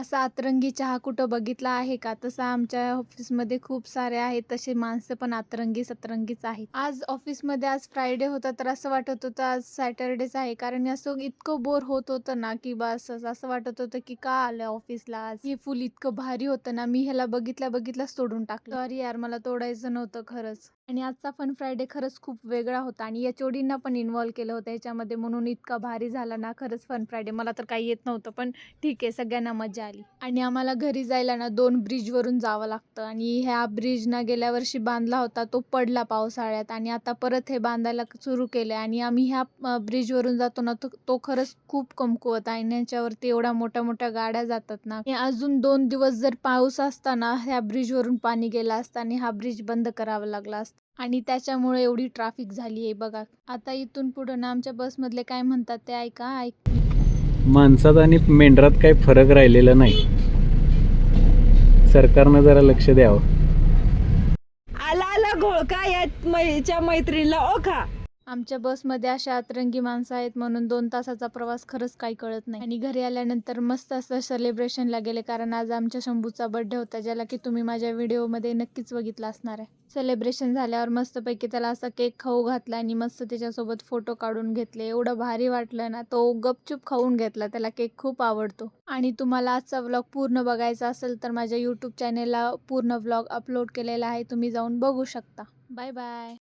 असा अतरंगी चहा कुठं बघितला आहे का? तसा आमच्या ऑफिसमध्ये खूप सारे आहेत. तसे माणसं पण अतरंगी सतरंगीच आहेत. आज फ्रायडे होता तर असं वाटत होतं आज सॅटरडेच आहे. कारण असं इतकं बोर होत होतं ना, की बस असं वाटत होतं की का आलं ऑफिसला आज. हे फुल इतकं भारी होतं ना, मी ह्याला बघितल्याच तोडून टाकलं. सॉरी यार, मला तोडायचं नव्हतं खरंच. आणि आजचा फन फ्रायडे खरंच खूप वेगळा होता आणि एचओडींना पण इन्व्हॉल्व केलं होतं ह्याच्यामध्ये, म्हणून इतका भारी झाला ना खरंच फन फ्रायडे. मला तर काही येत नव्हतं, पण ठीक आहे, सगळ्यांना मजा आली. आणि आम्हाला घरी जायला ना 2 ब्रिजवरून जावं लागतं आणि ह्या ब्रिज ना गेल्या वर्षी बांधला होता, तो पडला पावसाळ्यात आणि आता परत हे बांधायला सुरू केलंय आणि आम्ही ह्या ब्रिजवरून जातो ना, तो खरंच खूप कमकुवत आहे आणि याच्यावरती एवढ्या मोठ्या मोठ्या गाड्या जातात ना. आणि अजून 2 दिवस जर पाऊस असता ना, ह्या ब्रिजवरून पाणी गेलं असतं आणि हा ब्रिज बंद करावा लागला असता आणि त्याच्यामुळे एवढी ट्रॅफिक झाली आहे बघा. आता इथून पुढं ना आमच्या बसमधले काय म्हणतात ते ऐका. माणसात आणि मेंढरात काही फरक राहिलेला नाही. सरकारनं जरा लक्ष द्यावं. आला आला घोळका याच्या मैत्रिणीला ओखा. आमच्या बसमध्ये अशा अतरंगी माणसं आहेत म्हणून 2 तासाचा प्रवास खरंच काही कळत नाही. आणि घरी आल्यानंतर मस्त असं सेलिब्रेशनला गेले, कारण आज आमच्या शंभूचा बर्थडे होता, ज्याला की तुम्ही माझ्या व्हिडिओमध्ये नक्कीच बघितला असणार आहे. सेलिब्रेशन झाल्यावर मस्तपैकी त्याला असा केक खाऊ घातला आणि मस्त त्याच्यासोबत फोटो काढून घेतले. एवढं भारी वाटलं ना, तो गपचूप खाऊन घेतला, त्याला केक खूप आवडतो. आणि तुम्हाला आजचा व्लॉग पूर्ण बघायचा असेल तर माझ्या यूट्यूब चॅनेलला पूर्ण व्लॉग अपलोड केलेला आहे, तुम्ही जाऊन बघू शकता. Bye bye.